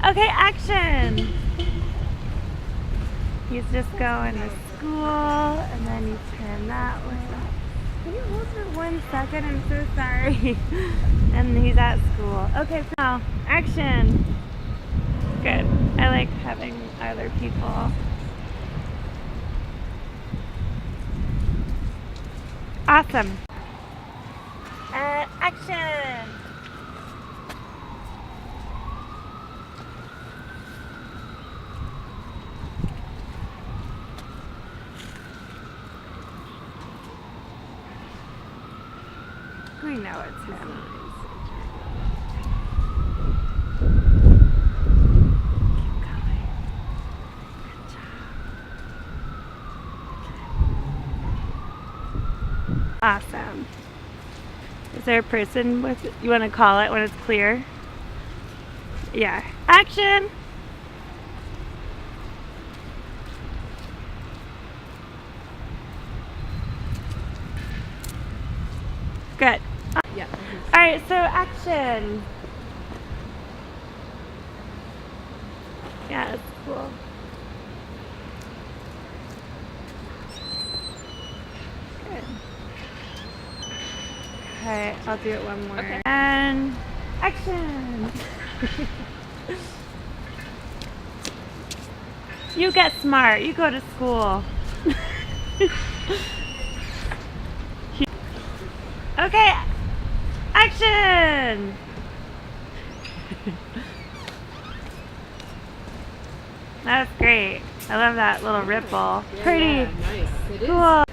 Okay, action! He's just going to school, and then you turn that way. Can you hold for 1 second? I'm so sorry. And he's at school. Okay, now, action! Good. I like having other people. Awesome. Action! We know it's him. Keep going. Good job. Awesome. Is there a person with, you want to call it when it's clear? Yeah. Action! Good. Yeah. Alright, so action. Yeah, it's cool. Good. Okay, I'll do it one more. Okay. And action. You get smart. You go to school. Okay, action. That's great. I love that little ripple. Yeah, Pretty. yeah, nice. It is. Cool.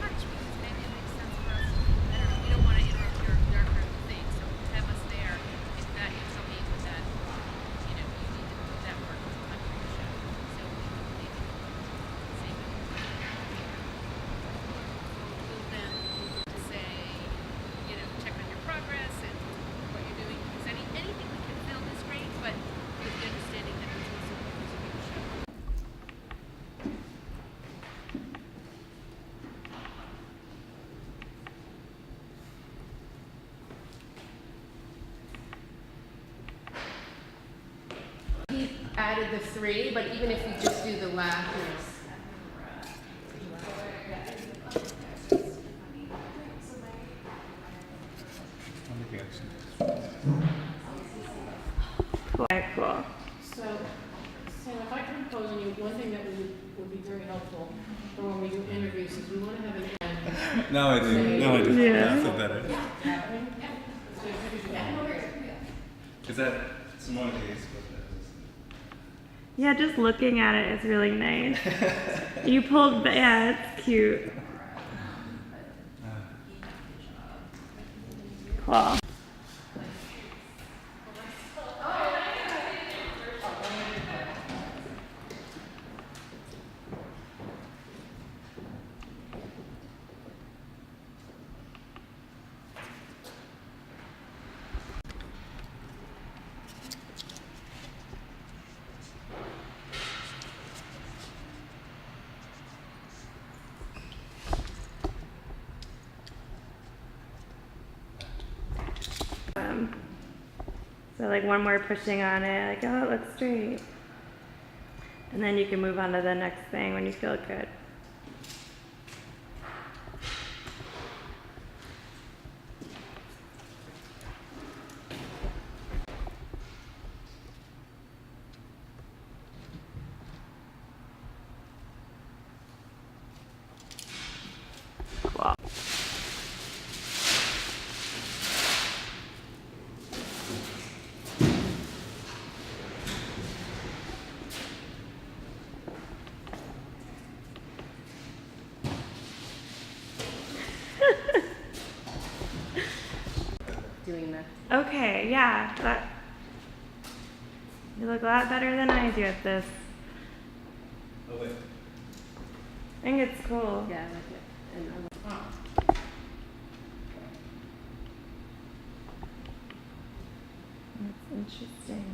Added the 3, but even if you just do the last, Cool. So, Sam, if I can propose on you, one thing that would be very helpful for when we do interviews is we want to have an end. Now I do. Now I do. Yeah. I feel better. Is that some more days? Yeah, just looking at it is really nice. You pulled, yeah, it's cute. Cool. So like one more pushing on it, like, oh, it looks straight. And then you can move on to the next thing when you feel good. Cool. doing that. Okay, yeah, that, you look a lot better than I do at this. Oh wait. I think it's cool. Yeah, I like it. And I like That's interesting.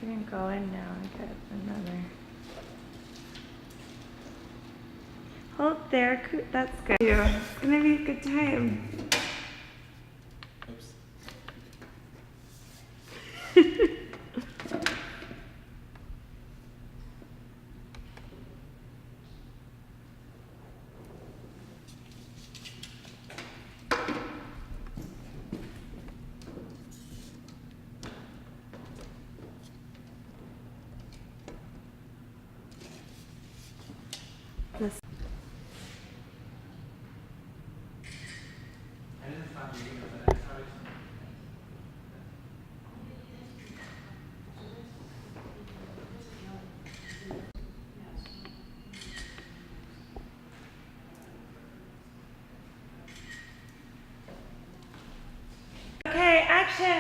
I can go in now and get another. Hold there, that's good. It's gonna be a good time.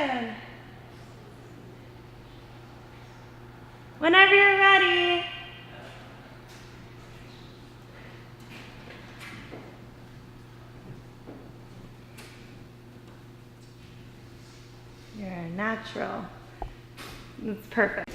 action. Whenever you're ready. You're a natural. It's perfect.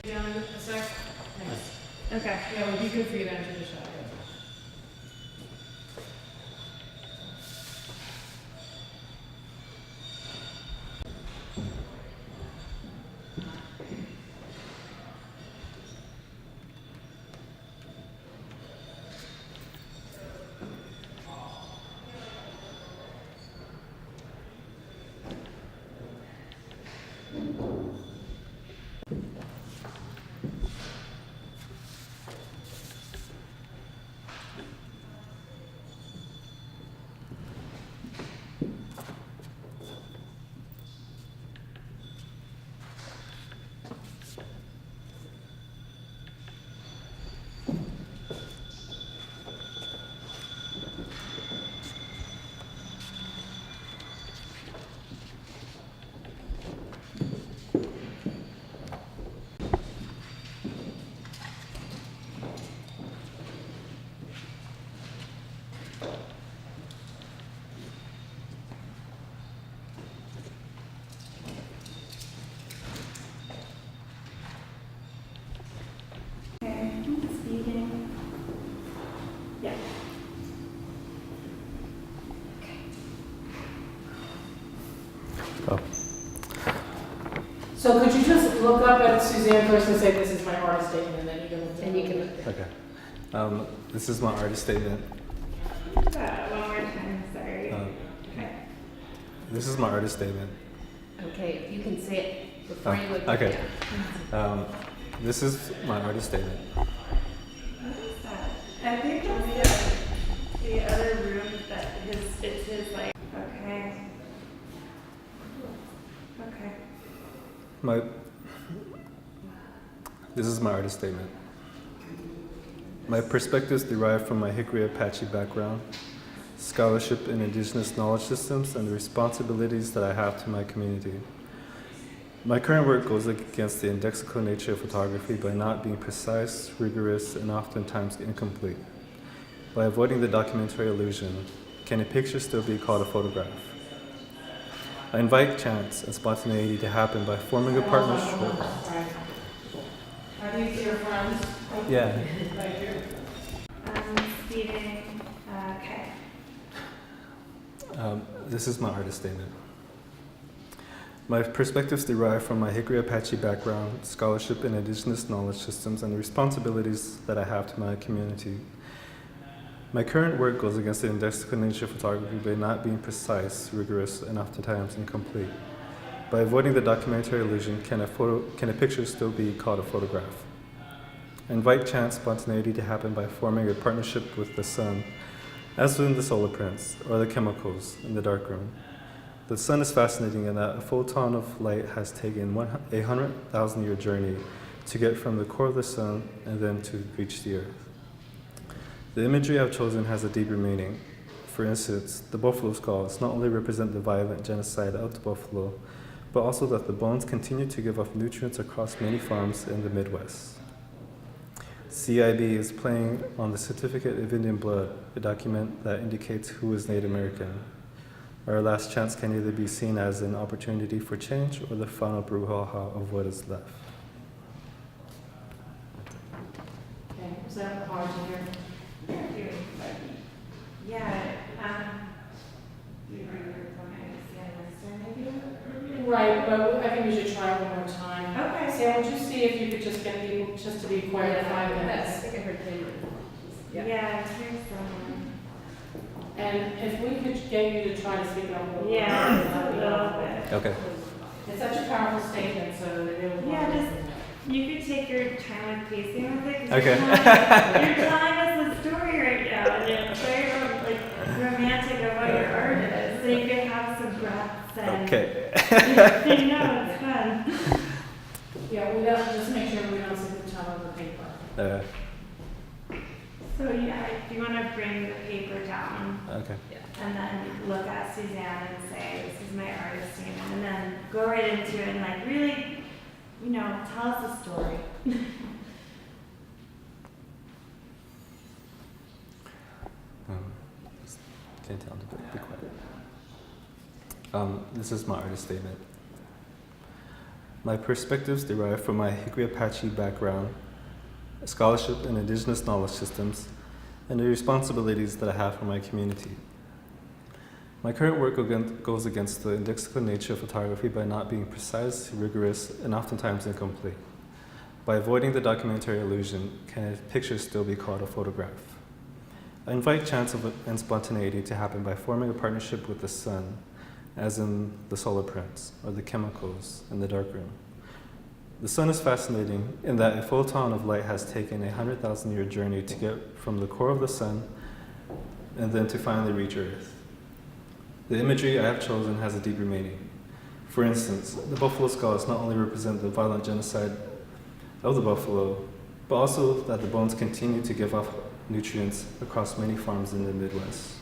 Down a sec. Nice. Okay. Yeah, it would be good for you to enter the shot. Oh. So could you just look up at Suzanne first and say, this is my artist statement, and then you can. And you can. Okay. This is my artist statement. One more time, sorry. Okay. This is my artist statement. Okay, if you can say it before you look. Okay. Yeah. This is my artist statement. What is that? I think that's the other room that it's his like, okay. Okay. This is my artist statement. My perspectives derive from my Hickory Apache background, scholarship in indigenous knowledge systems, and the responsibilities that I have to my community. My current work goes against the indexical nature of photography by not being precise, rigorous, and oftentimes incomplete. By avoiding the documentary illusion, can a picture still be called a photograph? I invite chance and spontaneity to happen by forming a partnership. Are these your friends? Yeah. Thank you. Speeding, okay. This is my artist statement. My perspectives derive from my Hickory Apache background, scholarship in indigenous knowledge systems, and the responsibilities that I have to my community. My current work goes against the indexical nature of photography by not being precise, rigorous, and oftentimes incomplete. By avoiding the documentary illusion, can a picture still be called a photograph? I invite chance, spontaneity to happen by forming a partnership with the sun, as in the solar prints, or the chemicals in the darkroom. The sun is fascinating in that a photon of light has taken a 100,000-year journey to get from the core of the sun and then to reach the earth. The imagery I've chosen has a deeper meaning. For instance, the buffalo skulls not only represent the violent genocide of the buffalo, but also that the bones continue to give off nutrients across many farms in the Midwest. CIB is playing on the Certificate of Indian Blood, a document that indicates who is Native American. Our last chance can either be seen as an opportunity for change or the final brouhaha of what is left. Okay, Okay, is that hard to hear? Yeah, do you bring your phone and maybe? Right, but I think we should try one more time. Okay. Sam, would you see if you could just get people just to be quiet for 5 I minutes? think I heard him. Yeah, here's someone. And if we could get you to try to speak up a little bit. Yeah, just a little bit. Okay. It's such a powerful statement, so they really want Yeah, to just- listen. You could take your time with pacing with it. 'Cause Okay. You're telling us a story right now, and it's very like romantic of what your art is. So you could have some breaths and. Okay. You know, it's fun. Yeah, we don't, just make sure we don't see the top of the paper. So yeah, if you want to bring the paper down Okay. and then look at Suzanne and say, "This is my artist statement," and then go right into it and like really, tell us a story. Can't tell to be quiet. This is my artist statement. My perspectives derive from my Hickory Apache background, scholarship in indigenous knowledge systems, and the responsibilities that I have for my community. My current work goes against the indexical nature of photography by not being precise, rigorous, and oftentimes incomplete. By avoiding the documentary illusion, can a picture still be called a photograph? I invite chance and spontaneity to happen by forming a partnership with the sun, as in the solar prints or the chemicals in the darkroom. The sun is fascinating in that a photon of light has taken a 100,000-year journey to get from the core of the sun and then to finally reach Earth. The imagery I have chosen has a deeper meaning. For instance, the buffalo skulls not only represent the violent genocide of the buffalo, but also that the bones continue to give off nutrients across many farms in the Midwest.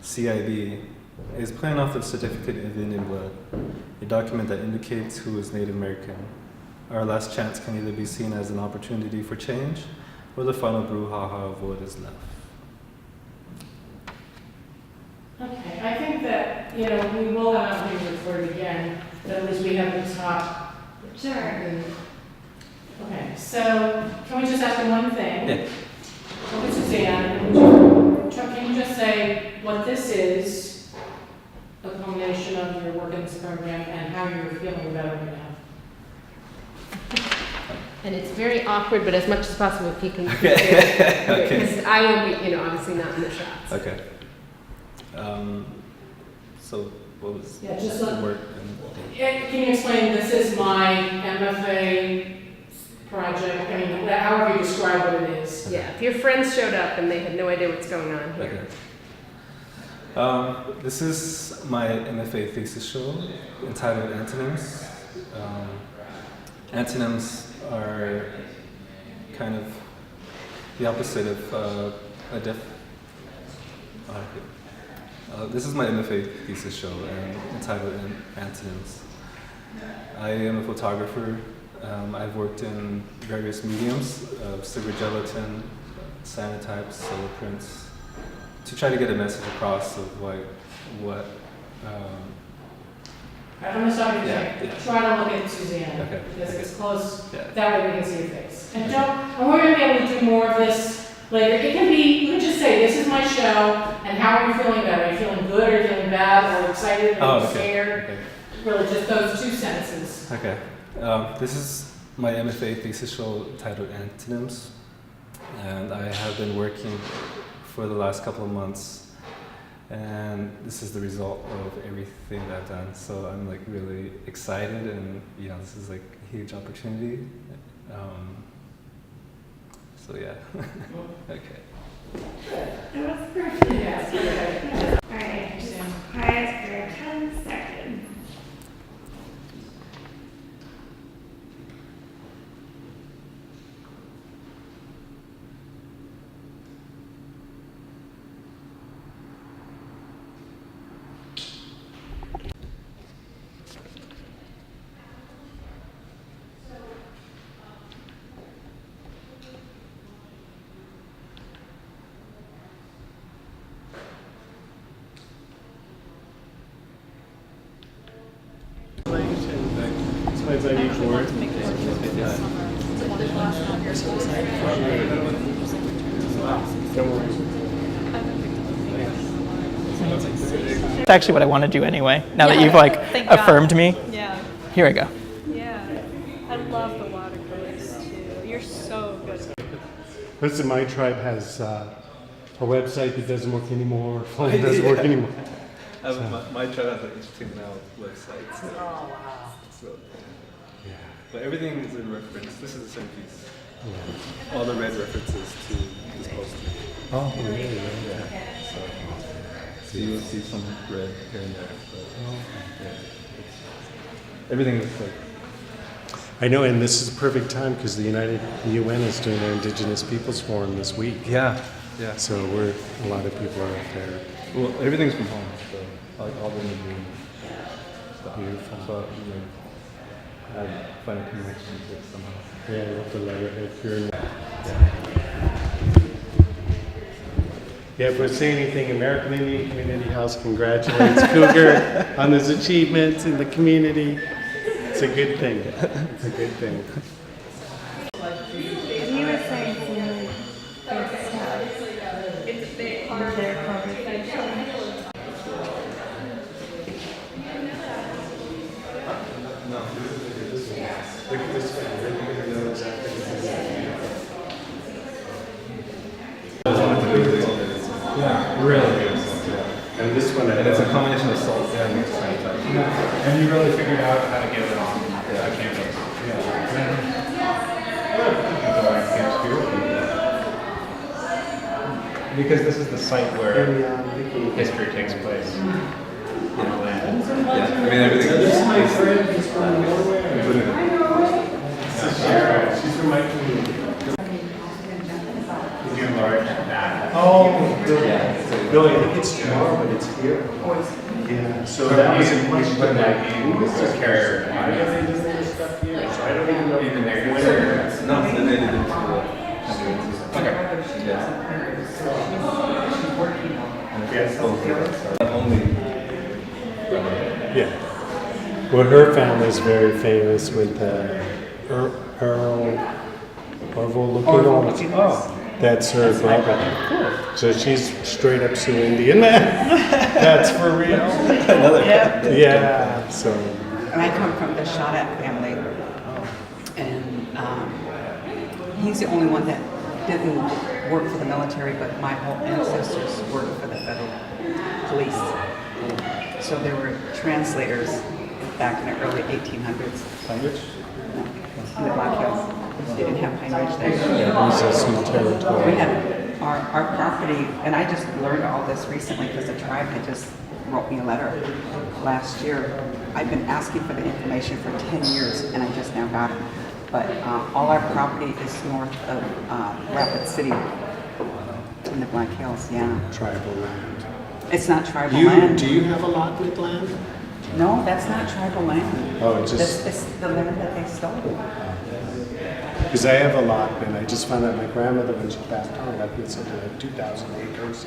CIB is playing off the Certificate of Indian Blood, a document that indicates who is Native American. Our last chance can either be seen as an opportunity for change or the final brouhaha of what is left. Okay, I think that, we will have to refer it again, but at least we have the top. Sure. Okay, so can we just ask you one thing? Yeah. Look at Suzanne, can you just say what this is, a culmination of your work in this program, and how you're feeling about it right now? And it's very awkward, but as much as possible, if you can. Okay. Because I won't be, obviously not in the shots. Okay. So what was Yeah, just the look- work? Can you explain, this is my MFA project, however you describe what it is? Yeah, if your friends showed up and they had no idea what's going on here. Okay. This is my MFA thesis show entitled Antonyms. Antonyms are kind of the opposite of this is my MFA thesis show entitled Antonyms. I am a photographer. I've worked in various mediums of cigarette gelatin, cyanotypes, solar prints, to try to get a message across of what. I'm going to stop you there. Yeah. Try to look at Suzanne, Okay. because it's close, Yeah. that way we can see your face. And we're going to be able to do more of this later. It can be, you can just say, this is my show, and how are you feeling about it? Are you feeling good, are you feeling bad, or excited, or scared? Okay. Really, just those two sentences. Okay. This is my MFA thesis show titled Antonyms, and I have been working for the last couple of months, and this is the result of everything that I've done. So I'm like really excited, and this is like a huge opportunity. So yeah. Okay. That was perfect. Yeah, okay. All right, just quiet for 10 seconds. It's actually what I want to do anyway. Now that you've Thank God. affirmed me, Yeah. here I go. Yeah. I love the watercolors too. You're so good. Listen, my tribe has a website that doesn't work anymore. Flying doesn't work anymore. My child has an HTML website. So, Oh, wow. so, Yeah. but everything is in reference. This is the same piece. Yeah. All the red references to this poster. Oh, really? Yeah. So you'll see some red here and there. But, yeah. Everything is like. I know, and this is a perfect time because the UN is doing their Indigenous Peoples Forum this week. Yeah. Yeah. So a lot of people are up there. Well, everything's from home, so like all the imagery stuff. Beautiful. So I find a connection to it somehow. Yeah, I love the letterhead here. Yeah, if we're saying anything, American Indian Community House congratulates Cougar on his achievements in the community. It's a good thing. It's a good thing. He was saying some really good stuff in their conversation. Look at this one. You know exactly Yeah, really good. And this one, And it's a combination of salt and sanitizer. And you really figured out how to get it on the campus. Because this is the site where history takes place in the land. Yeah, I mean everything. This is my friend. He's from Norway. She's from my community. Did you enlarge that? Oh, Billy, I think it's tomorrow, but it's here. Yeah, so that was in question. But like, you just carrier. Why are they doing this stuff here? So I don't even know. Even there. No, they did it to Okay. yeah. Yes. Only. Yeah. Well, her family's very famous with Earl Orville Lupino. Oh, that's her brother. So she's straight up Sioux Indian. That's for real. Yep. Yeah. So. And I come from the Shadat family, and he's the only one that didn't work for the military, but my whole ancestors worked for the federal police. So they were translators back in the early 1800s. Language? In the Black Hills. They didn't have Pine Ridge there. Yeah, these are some territory. We had our property, and I just learned all this recently because the tribe had just wrote me a letter last year. I've been asking for the information for 10 years, and I just now got it. But all our property is north of Rapid City in the Black Hills, yeah. Tribal land. It's not tribal land. Do you have allotment land? No, that's not tribal land. Oh, it's just. It's the land that they stole. Because I have allotment. I just found out my grandmother, when she passed on, left me something like 2,000 acres.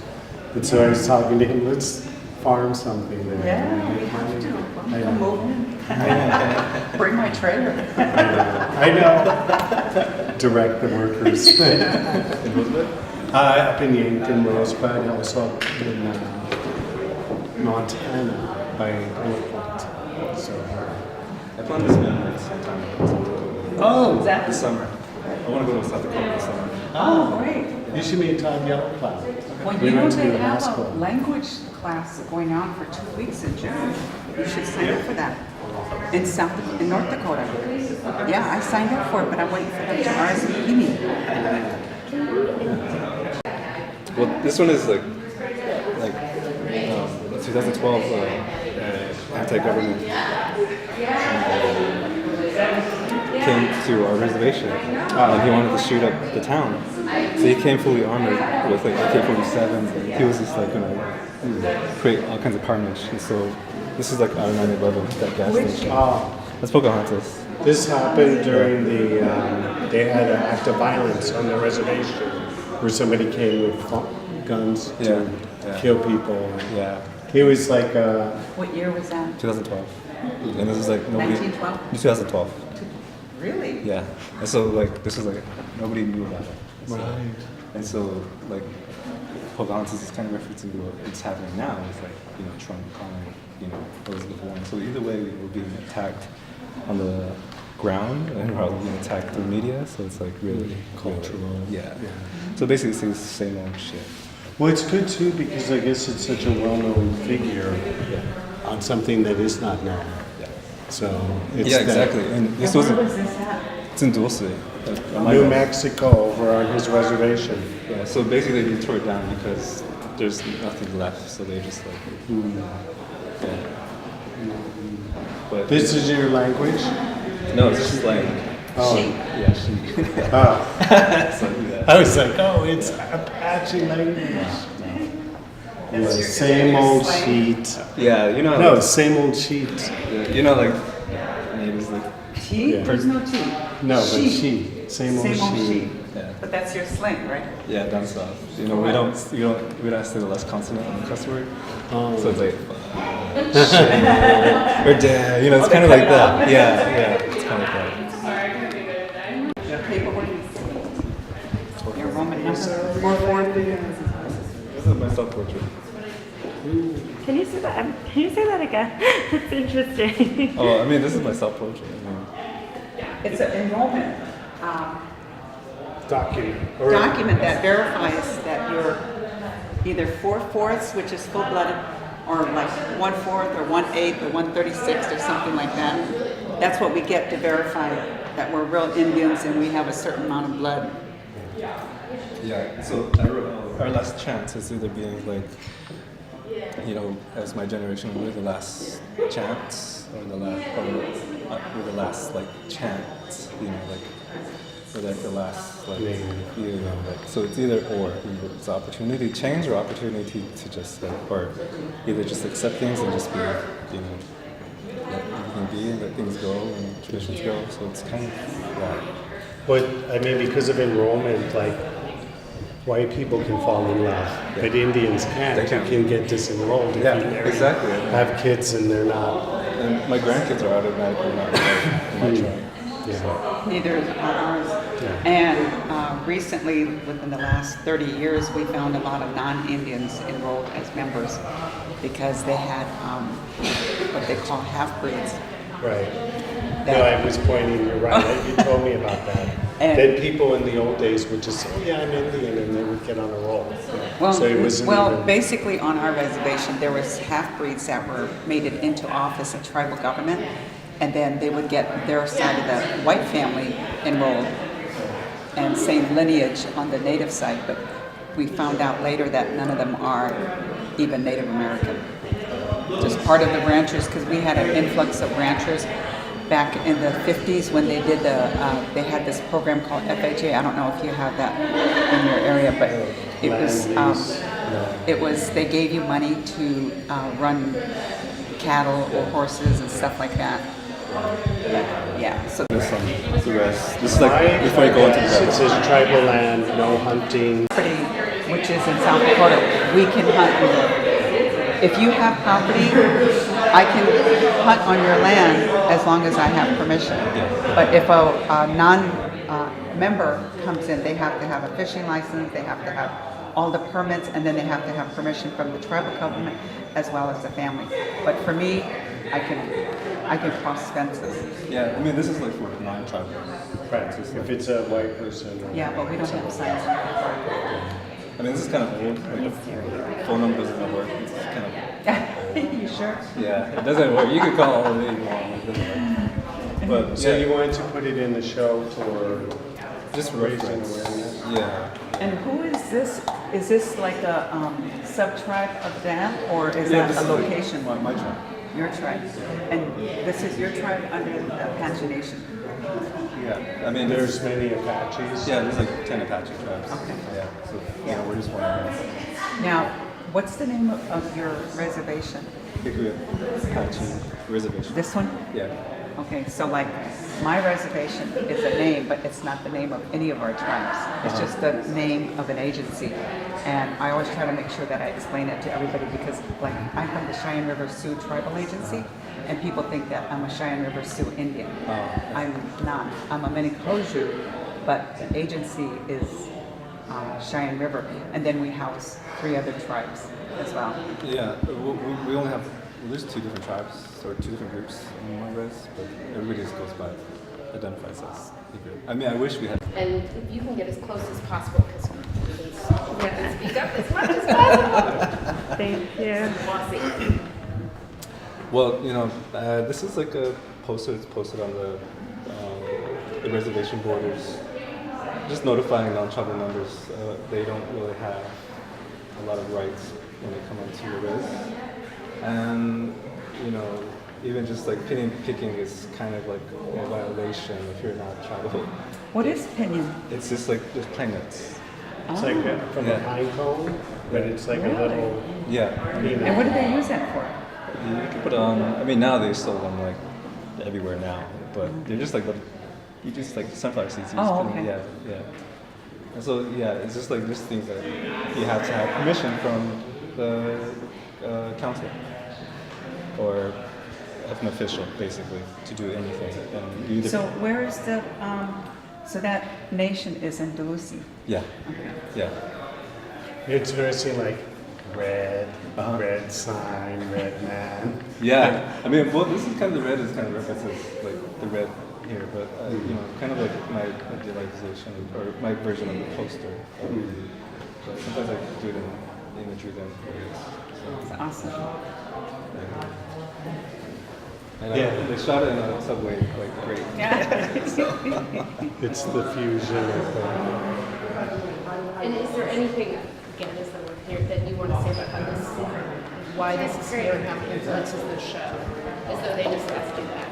And so I was talking to him, let's farm something there. Yeah, we have to. I I'm know. moving. Bring my trailer. I know. Direct the workers. Up in Yankton, Rosebud, also up in Montana by Bullet Point. So, I plan this in sometime. oh, This summer. I want to go to South Dakota this summer. Oh, great. you should meet Todd Yellowcloud. Well, We you know went to they the have last a one. language class going on for 2 weeks in June. You should sign up for that. In North Dakota. Yeah, I signed up for it, but I'm waiting for them to RSVP me. Well, this one is like 2012 anti-government came to our reservation, and he wanted to shoot up the town. So he came fully armored with like AK-47s. He was just like gonna create all kinds of carnage. And so this is like our 9/11, that gas station. That's Pocahontas. This happened during the, they had an act of violence on the reservation where somebody came with guns to kill people. Yeah. He was like, What year was that? 2012. And this is like nobody. 1912? 2012. Really? Yeah. And so like this was like nobody knew about it. And so, and so like Pocahontas is kind of referencing what it's happening now. It's like, you know, Trump calling, you know, Elizabeth Warren. So either way, we're being attacked on the ground and we're being attacked through media. So it's like really cultural. Yeah. So basically it's the same old shit. Well, it's good too because I guess it's such a well-known figure on something that is not known. So it's exactly. And this Where wasn't. was this at? It's in Dulce. New Mexico over on his reservation. Yeah. So basically they tore it down because there's nothing left. So they just like. Yeah. But This is your language? No, it's just like. Oh. Yeah, she. Oh. So, yeah. I was like, oh, it's Apache language. Yeah, same old sheet. Yeah, you know. No, like, same old sheet. yeah, you know, like. I mean, it's like. Tea? Yeah. There's no tea. No, but Sheet. sheet. Same old sheet. sheet. Yeah. But that's your slang, right? Yeah, down south. You know, we don't say the last consonant on the cuss word. Oh. So it's like. Shit. Or damn. You know, it's kind of like that. Yeah. It's kind of like that. Your Roman number? 4-4? This is my self-portrait. Can you say that? Can you say that again? It's interesting. Oh, I mean, this is my self-portrait. I mean, It's an enrollment Document. that verifies that you're either 4/4, which is full-blooded, or like 1/4 or 1/8 or 1/36 or something like that. That's what we get to verify that we're real Indians and we have a certain amount of blood. yeah. So our last chance is either being like, you know, as my generation, we're the last chance, or we're the last like chance. You know, like. Or like the last, like, you know, like, so it's either or. It's opportunity to change or opportunity to just, like, or either just accept things and just be, you know, let everything be and let things go and traditions go. So it's kind of that. But I mean, because of enrollment, like white people can fall in love, but Indians can't. They can't. You can get disenrolled if you exactly. have kids and they're not. And my grandkids are automatically not my tribe. Yeah. Neither is ours. And recently, within the last 30 years, we found a lot of non-Indians enrolled as members because they had what they call half-breeds. Right. No, I was pointing, you're right. You told me about that. And- Then people in the old days would just say, oh, yeah, I'm Indian, and they would get on a roll. Well, So it wasn't even- basically on our reservation, there was half-breeds that were made it into office in tribal government, and then they would get their side of the white family enrolled, and same lineage on the native side, but we found out later that none of them are even Native American. Just part of the ranchers, because we had an influx of ranchers back in the 50s when they did they had this program called FHA. I don't know if you have that in your area, but it was they gave you money to run cattle or horses and stuff like that. Yeah, so This is like before you go into the It rest. says tribal land, no hunting. property, which is in South Dakota, we can hunt. If you have property, I can hunt on your land as long as I have permission. But if a non-member comes in, they have to have a fishing license, they have to have all the permits, and then they have to have permission from the tribal government as well as the family. But for me, I can cross fences. Yeah, I mean, this is like for non-tribal. Right. If it's a white person. Yeah, but we don't have signs. I mean, this is kind of old. Like the phone number doesn't work. It's kind of. You sure? Yeah, it doesn't work. You can call all day long. It doesn't work. But So you wanted to put it in the show for just raising reference. awareness? Yeah. And who is this? Is this like a sub-tribe of that, or is Yeah, that this a is like location? my tribe. Your tribe. And this is your tribe under the Apache Nation. Yeah. I mean, There's many Apaches. yeah, there's like 10 Apache tribes. Okay. Yeah. So you know, we're just one of them. Now, what's the name of your reservation? Cougar Apache reservation. This one? Yeah. Okay, so like my reservation is a name, but it's not the name of any of our tribes. It's just the name of an agency. And I always try to make sure that I explain it to everybody because like I'm from the Cheyenne River Sioux Tribal Agency and people think that I'm a Cheyenne River Sioux Indian. Oh. I'm not. I'm a Minnekoju, but the agency is Cheyenne River, and then we house 3 other tribes as well. Yeah, we only have, there's 2 different tribes, or 2 different groups in one race, but everybody just goes by, identifies as Hebrew. I mean, I wish we had. And if you can get as close as possible, because we can speak up as much as possible. Thank you. Bossy. Well, you know, this is like a poster that's posted on the reservation borders, just notifying non-tribal members they don't really have a lot of rights when they come onto the res. And, you know, even just like picking is kind of like a violation if you're not tribal. What is pinion? It's just like just pine nuts. It's like from a pine cone, but it's like a little Yeah. peanut. And what do they use that for? You can put on, I mean, now they sell them like everywhere now, but they're just like, you just like sunflower seeds. You just Oh, put them- okay. Yeah. And so, yeah, it's just like just things that you have to have permission from the council or an official, basically, to do anything. And you either, So where is the, so that nation is in Duluth? yeah, Okay. yeah. It's very like red, Uh-huh. red sign, red man. Yeah, I mean, well, this is kind of the red is kind of references like the red here, but you know, kind of like my idealization or my version of the poster. But sometimes I do it in imagery than words. That's awesome. And Yeah. they shot it in a subway, like great. It's the fusion of And is there anything, again, as the word here, that you want to say about how this, why this is here and how it influences the show? As though they just left you that.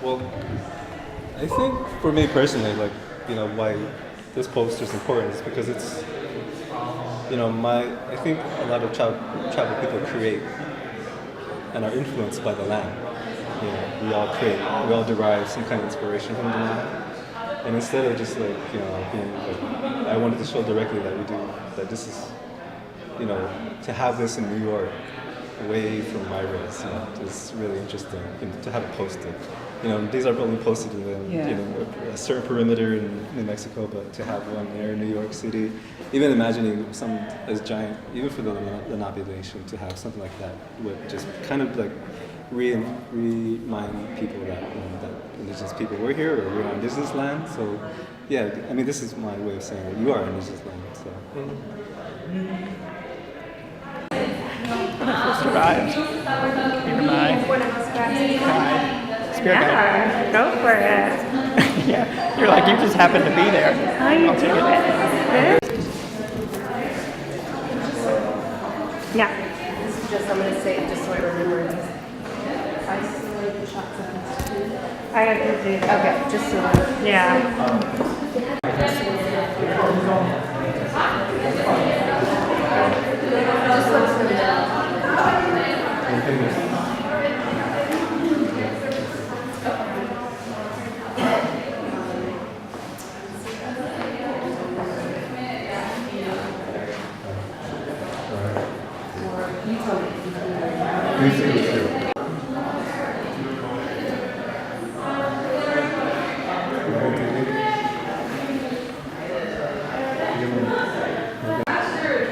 Well, I think for me personally, like, you know, why this poster is important is because it's, you know, I think a lot of tribal people create and are influenced by the land. You know, we all derive some kind of inspiration from the land. And instead of just like, you know, being like, I wanted to show directly that this is, you know, to have this in New York, away from my res, you know, is really interesting. And to have it posted. You know, these are probably posted in Yeah. you know, a certain perimeter in New Mexico, but to have one there in New York City, even imagining some as giant, even for the Lenape Nation, to have something like that would just kind of like remind people that, you know, that indigenous people were here or we're on indigenous land. So, yeah, I mean, this is my way of saying that you are on indigenous land. So. When I first arrived, you're my pride, spirit guide. Yeah, go for it. Yeah, you're like, you just happened to be there. How you I'll take doing? it. Good? Yeah. This is just, I'm going to say it just so I remember. Isolate the shots of Institute. I have to do that. Okay, just so. Yeah.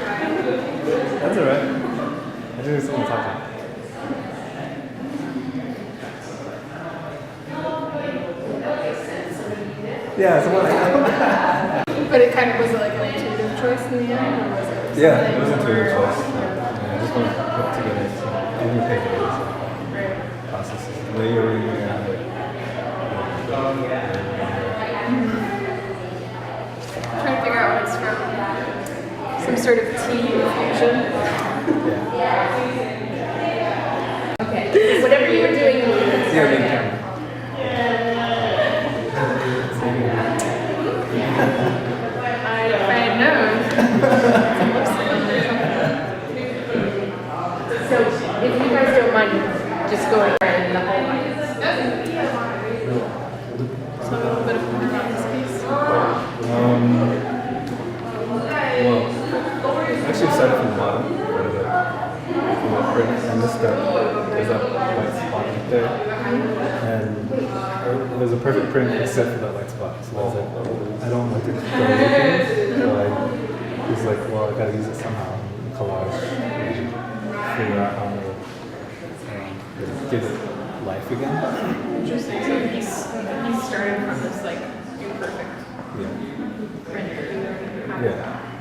That's all right. I think there's someone talking. Yeah, someone. But it kind of was like an intuitive choice in the end, or was it? Yeah, it was intuitive choice. Yeah, I just want to put together some new paper, so processes, layering, and Trying to figure out what it's from. Some sort of tea fusion. Okay, whatever you were doing, you can start again. If I had known. So, if you guys don't mind, just go ahead and the whole audience. So a little bit of more about this piece. well, actually started from the bottom, from the print and the step. there's that white spot right there, and it was a perfect print except for that white spot. So I was like, I don't like to go looking. So he's like, well, I gotta use it somehow in collage, and figure out how to give it life again. Interesting. So he's started from this like imperfect rendering.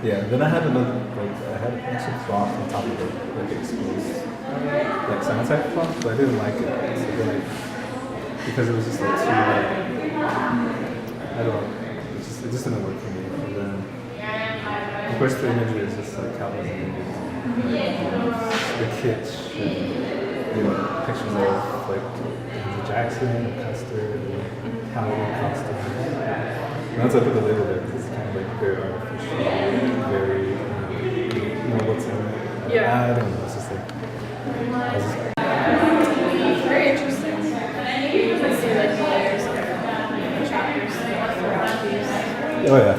Yeah. Then I had another, I had actually cloth on top of it, exposed, cyanide cloth, but I didn't like it. So then because it was just too, I don't know, it just didn't work for me. And then, of course, the imagery is just countless images. The kitsch, and, pictures of Andrew Jackson, and Custer, and Halloween costumes. And that's why I put the label there, because it's kind of very artificial, very, what's in it. Yeah. I don't know, it's just Very interesting. You can see like the layers of chapters. Oh yeah.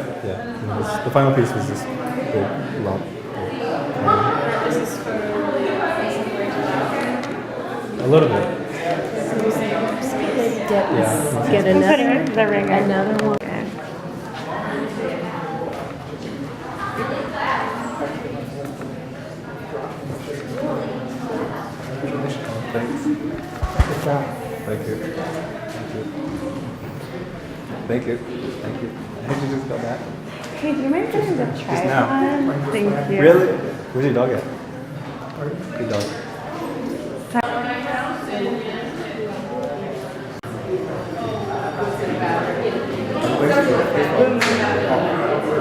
The final piece was this big lump. This is for A little bit. Get another ring. Another one. Thanks. Thank you. Thank you. I think you just got back. Hey, do you mind putting the Just now. tripod? Thank you. Really? Where's your dog at? Good dog.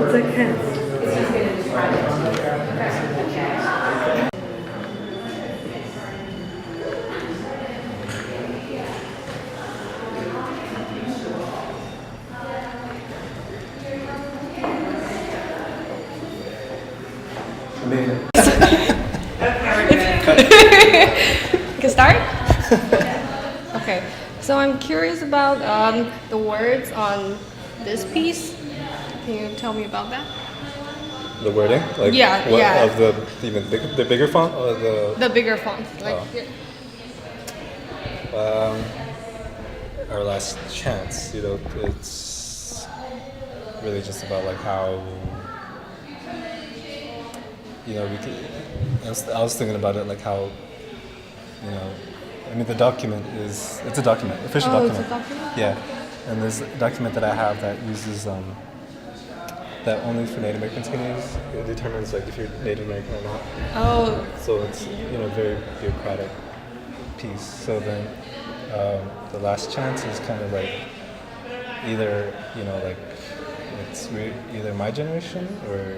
It's okay. Can start? Okay. So I'm curious about the words on this piece. Can you tell me about that? The wording? Yeah, yeah. Of the even the bigger font or The bigger font. Our last chance, it's really just about how we could, I was thinking about it how the document it's a document, official document. It's a document? Yeah, and there's a document that I have that uses that only for Native Americans can use. It determines if you're Native American or not. Oh. So it's a very bureaucratic piece. So then the last chance is kind of either it's either my generation or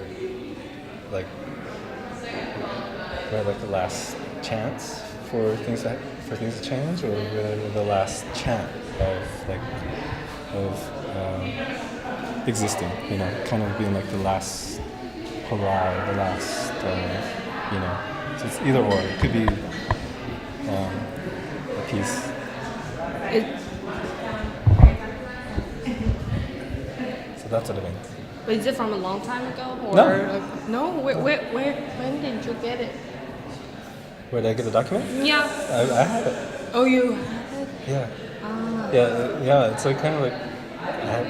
the last chance for things to change, or the last chant of existing, kind of being the last hurrah, the last, so it's either or. It could be a piece. So that's what it means. But is it from a long time ago? Or No. No? When did you get it? Where did I get the document? Yeah. I have it. Oh, you have it? Yeah. Ah. Yeah. It's kind of I had,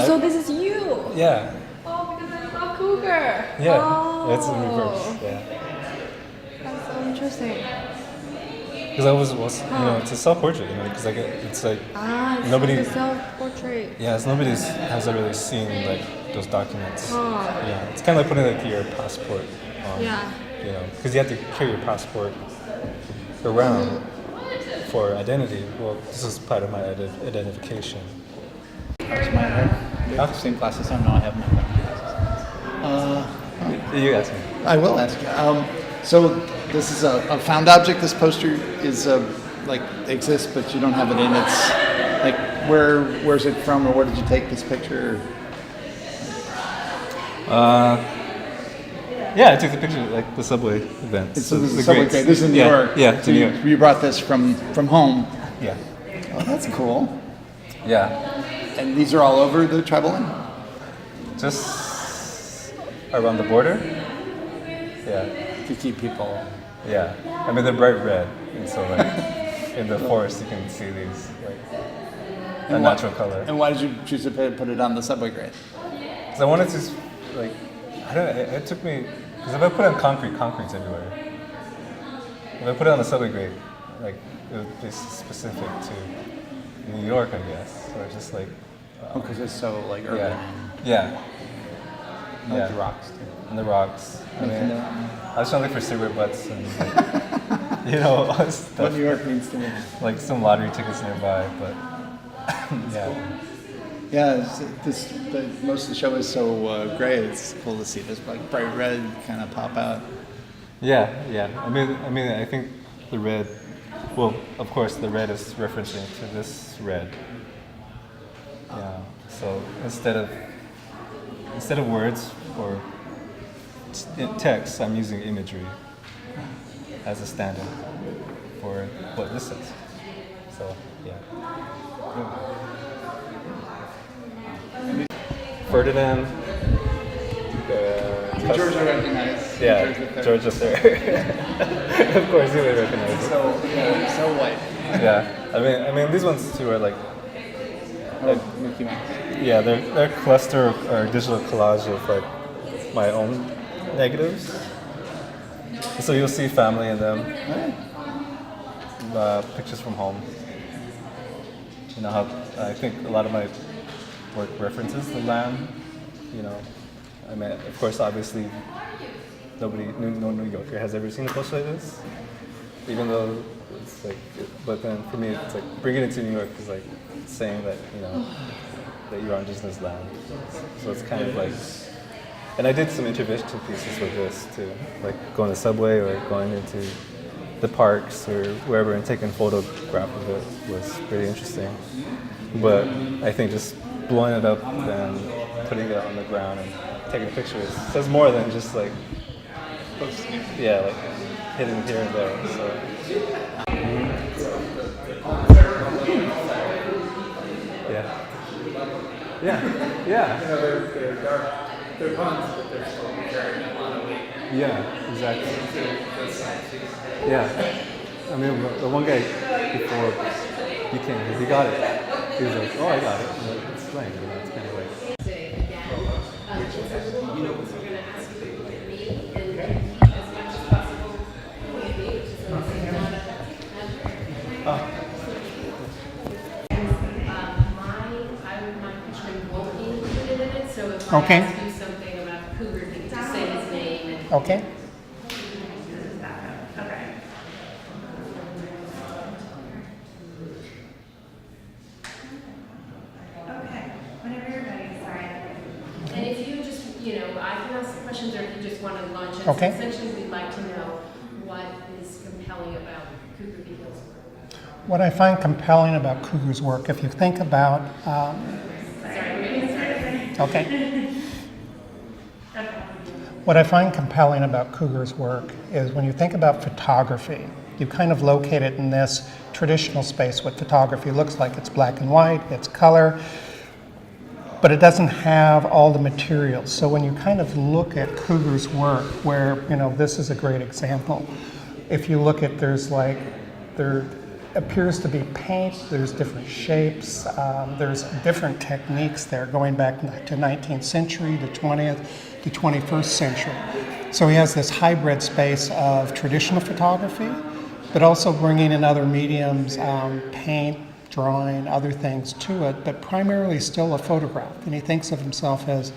so this is you. Yeah. Oh, because I love Cougar. Yeah. Oh. It's in reverse. Yeah. That's so interesting. Because I was it's a self-portrait, because it's nobody. It's like a self-portrait. Yeah, nobody has ever really seen those documents. Oh. Yeah, it's kind of putting your passport on. Yeah. Because you have to carry your passport around for identity. Well, this is part of my identification. Huh? Same classes? Oh, no, I haven't. You ask me. I will ask you. So this is a found object. This poster is exists, but you don't have it in. It's where's it from, or where did you take this picture? Yeah, I took the picture the subway event. So this is the subway. This is in New York. Yeah, so New York. You brought this from home. Yeah. Oh, that's cool. Yeah. And these are all over the tribal line? Just around the border. Yeah. to keep people. Yeah, I mean they're bright red, and so like in the forest you can see these like a natural color. And why did you choose to put it on the subway grade? Because I wanted to like, I don't know, it took me, because if I put it on concrete's everywhere. If I put it on the subway grade, like it would be specific to New York, I guess, or just like. Because it's so like urban. Yeah. I like the rocks too. And the rocks. I mean, I was trying to look for cigarette butts and, like, you know, all this stuff. What New York means to me. Like some lottery tickets nearby, but yeah. Yeah, most of the show is so gray. It's cool to see this like bright red kind of pop out. Yeah. I mean, I think the red. Well, of course, the red is referencing to this red. Yeah. So instead of words or text, I'm using imagery as a stand-in for what this is. So yeah. Ferdinand. George I recognize. Yeah, George up there. Of course, you would recognize it. So white. Yeah, I mean, these ones too are like Mickey Mouse. yeah, they're a cluster or digital collage of like my own negatives. So you'll see family in them, pictures from home. You know how I think a lot of my work references the land. You know, I mean, of course, obviously, no New Yorker has ever seen a poster like this. Even though it's like, but then for me, it's like bringing it to New York is like saying that that you're on Disney's land. So it's kind of like, and I did some intervention pieces with this too, like going to the subway or going into the parks or wherever and taking a photograph of it was pretty interesting. But I think just blowing it up and putting it on the ground and taking pictures says more than just like, yeah, like hitting here and there. So. Yeah. You know, they're dark. They're puns, but they're still carrying a lot of weight. Yeah, exactly. Yeah. I mean, the one guy before he came, he got it. He was like, oh, I got it. And like, it's playing, it's kind of like. Okay. Ask you something about Cougar, you can just say his name and Okay. Okay, whenever you're ready, sorry. and if you just, I can ask questions or if you just want to launch it. Okay. So essentially, we'd like to know what is compelling about Cougar Beagle's work. What I find compelling about Cougar's work, if you think about, okay. What I find compelling about Cougar's work is when you think about photography, you kind of locate it in this traditional space what photography looks like. It's black and white, it's color, but it doesn't have all the materials. So when you kind of look at Cougar's work, where, this is a great example. If you look at, there appears to be paint, there's different shapes, there's different techniques there going back to 19th century, the 20th, the 21st century. So he has this hybrid space of traditional photography, but also bringing in other mediums, paint, drawing, other things to it, but primarily still a photograph. And he thinks of himself as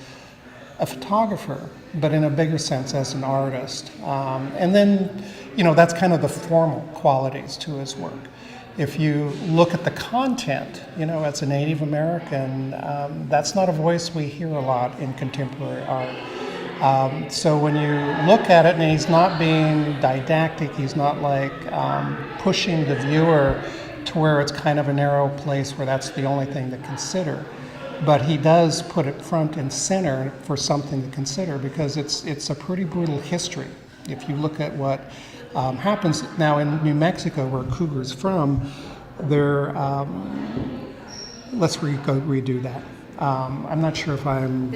a photographer, but in a bigger sense as an artist. And then, that's kind of the formal qualities to his work. If you look at the content, as a Native American, that's not a voice we hear a lot in contemporary art. So when you look at it, and he's not being didactic, he's not like pushing the viewer to where it's kind of a narrow place where that's the only thing to consider. But he does put it front and center for something to consider because it's a pretty brutal history. If you look at what happens now in New Mexico, where Cougar's from, let's redo that. I'm not sure if I'm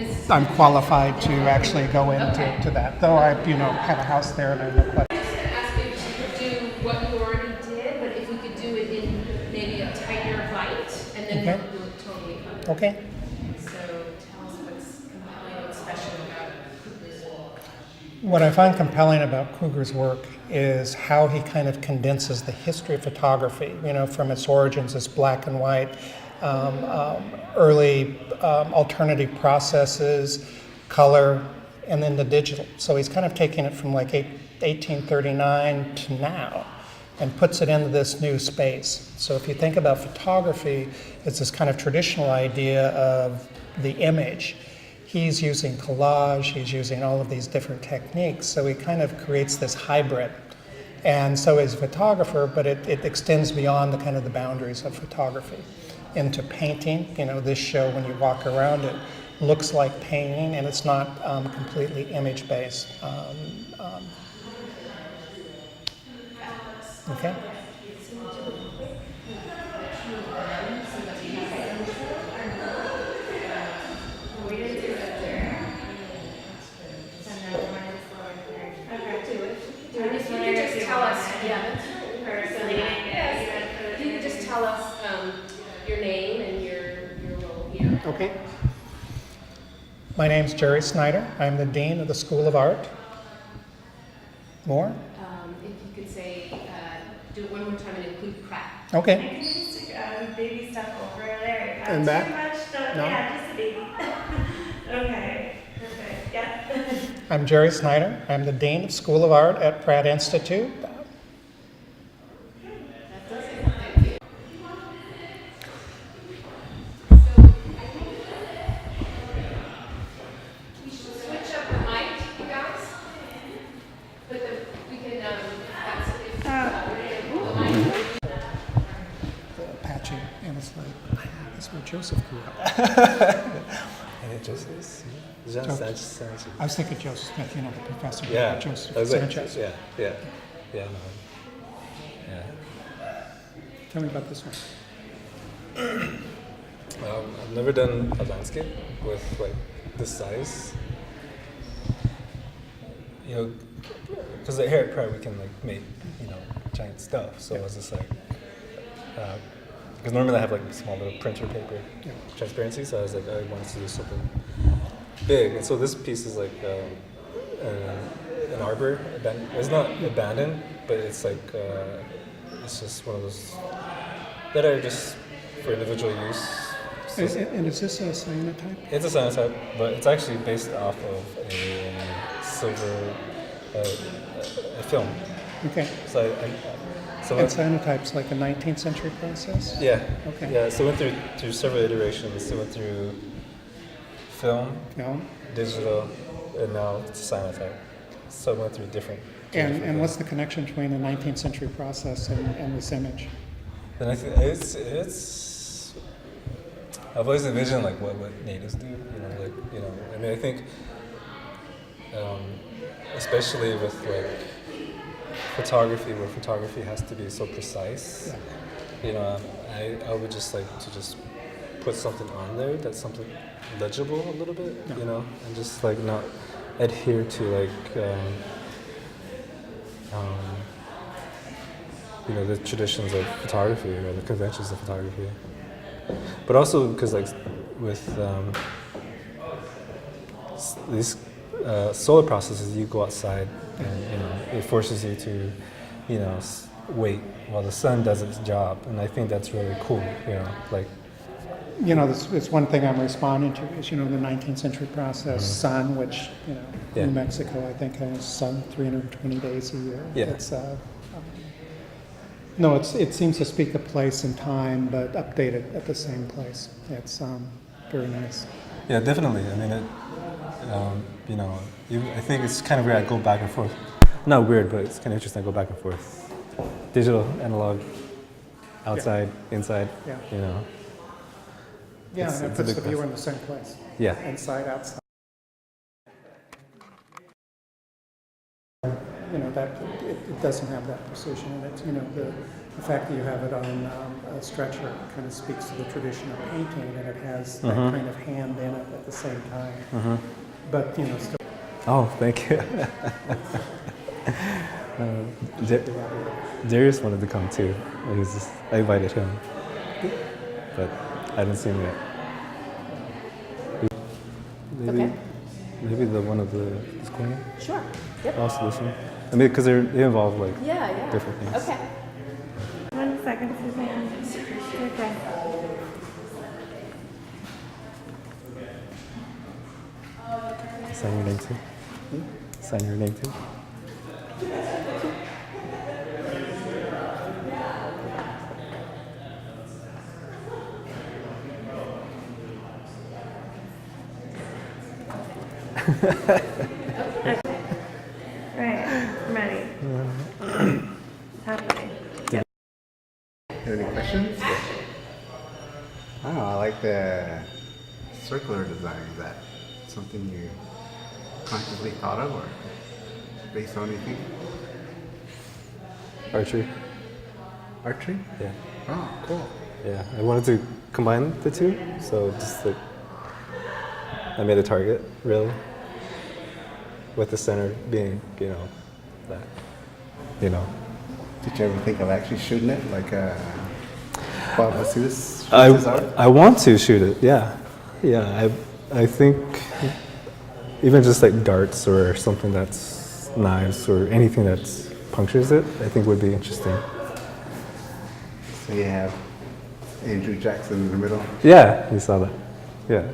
qualified to actually go into that, though I have a house there and I look like. I was just going to ask if you could do what you already did, but if we could do it in maybe a tighter light, and then Okay. we'll totally cover. Okay. So tell us what's compelling, what's special about Cougar's work. What I find compelling about Cougar's work is how he kind of condenses the history of photography, from its origins as black and white, early alternative processes, color, and then the digital. So he's kind of taking it from like 1839 to now and puts it into this new space. So if you think about photography, it's this kind of traditional idea of the image. He's using collage, he's using all of these different techniques, so he kind of creates this hybrid. And so he's a photographer, but it extends beyond the kind of the boundaries of photography into painting. This show, when you walk around it, looks like painting, and it's not completely image-based. Okay. Tell us your name and your role here. Okay. My name's Jerry Snyder. I'm the Dean of the School of Art. More? If you could say, do it one more time and include Pratt. Okay. Can you just baby stuff over there? And back? Too much? No? Yeah, just a baby. Okay, perfect. Yeah. I'm Jerry Snyder. I'm the Dean of School of Art at Pratt Institute. Apache, and it's like, that's where Joseph grew up. And it just is. I was thinking Joseph Smith, the professor. Yeah. Joseph I was like, Sanchez. yeah. No. Yeah. Tell me about this one. I've never done a landscape with like this size. Because here at Pratt we can like make giant stuff. So I was just like, because normally I have like small little printer paper transparency. So I was like, I wanted to do something big. And so this piece is like an arbor. It's not abandoned, but it's like it's just one of those that are just for individual use. And is this a cyanotype? It's a cyanotype, but it's actually based off of a silver a film. Okay. So And cyanotype's like a 19th century process? Yeah. Okay. Yeah. So it went through several iterations. It went through film, digital, and now it's a cyanotype. So it went through different. And what's the connection between the 19th century process and this image? Then I think it's. I've always envisioned like what natives do. I mean, I think, especially with like photography, where photography has to be so precise. I would just like to just put something on there that's something legible a little bit, and just like not adhere to like the traditions of photography or the conventions of photography. But also because like with these solar processes, you go outside and it forces you to wait while the sun does its job, and I think that's really cool. It's one thing I'm responding to is the 19th century process, sun, which New Mexico I think has sun 320 days a year. Yeah. It's it seems to speak of place and time, but updated at the same place. It's very nice. Yeah, definitely. I mean, I think it's kind of weird. I go back and forth. Not weird, but it's kind of interesting. I go back and forth. Digital, analog, outside, inside. Yeah. It's And it puts the viewer in the same place. Yeah. Inside, outside. That it doesn't have that precision in it. The the fact that you have it on a stretcher kind of speaks to the tradition of painting, and it has that kind of hand in it at the same time. But you know, still. Oh, thank you. Darius wanted to come too. I invited him, but I didn't see him yet. Maybe the one of the queen. Sure. Yep. Also this one. I mean, because they involve like Yeah. different things. Okay. 1 second, Suzanne. Okay. Sign your name too. Sign your name too. Right, I'm ready. It's happening. Yep. Any questions? Oh, I like the circular design. Is that something you consciously thought of or based on anything? Archery. Archery? Yeah. Oh, cool. Yeah. I wanted to combine the two, so just like I made a target really, with the center being, you know, that, you know. Did you ever think of actually shooting it like Bob Vasutis? I want to shoot it. Yeah. I think even just like darts or something that's knives or anything that punctures it, I think would be interesting. So you have Andrew Jackson in the middle. Yeah, you saw that. Yeah.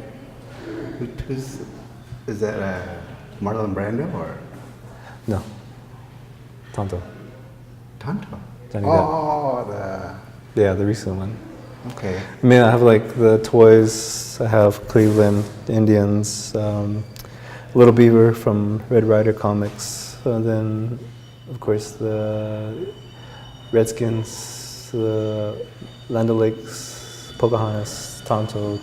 Is that Marlon Brando or? No. Tonto. Tonto? Johnny Depp. Oh, Yeah, the recent one. okay. I mean, I have like the toys. I have Cleveland Indians, Little Beaver from Red Ryder comics, and then of course the Redskins, the Land O'Lakes, Pocahontas, Tonto,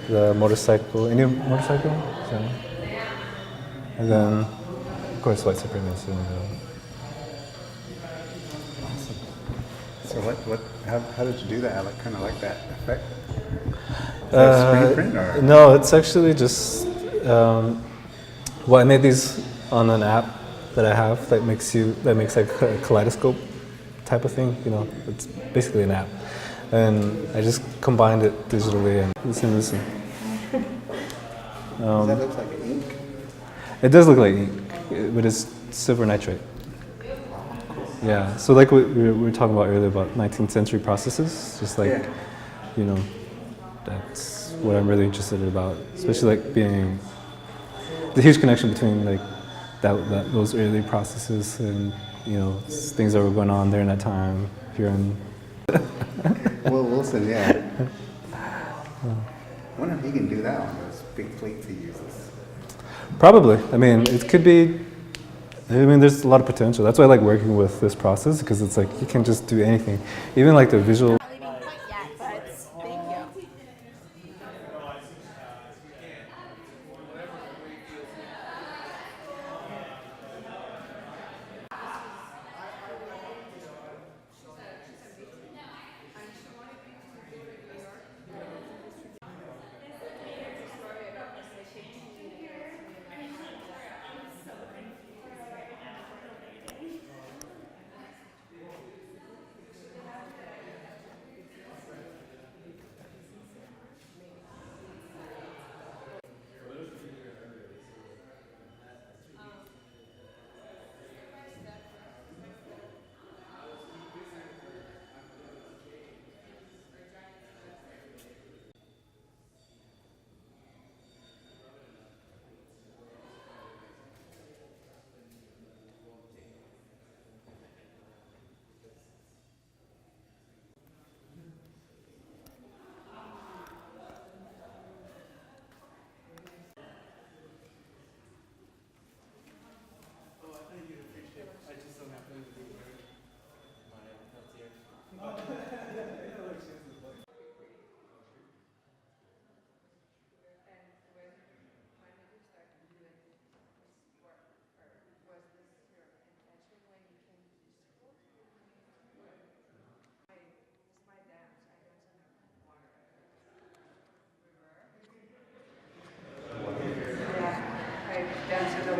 the motorcycle, Indian motorcycle, so, and then of course white supremacy. So how did you do that? I kind of like that effect. Is that screen print or? No, it's actually just, well, I made these on an app that I have that makes like a kaleidoscope type of thing, you know, it's basically an app. And I just combined it digitally and listen. Does that look like ink? It does look like ink, but it's silver nitrate. Yeah, so like what we were talking about earlier about 19th century processes, just like, you know, that's what I'm really interested about, especially like being the huge connection between like those early processes and, you know, things that were going on there in that time here in Will Wilson, yeah. I wonder if he can do that on those big plates he uses. Probably. I mean, it could be. I mean, there's a lot of potential. That's why I like working with this process, because it's like you can just do anything, even like the visual.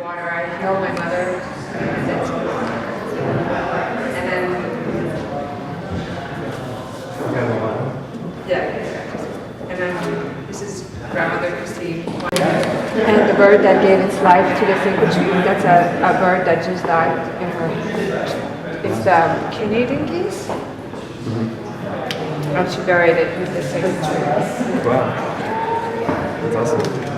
water. I held my mother, and then yeah, and then this is grandmother Christine. And the bird that gave its life to the sacred tree, that's a bird that just died in her. It's the Canadian geese. And she buried it with the sacred tree. Wow. That's awesome.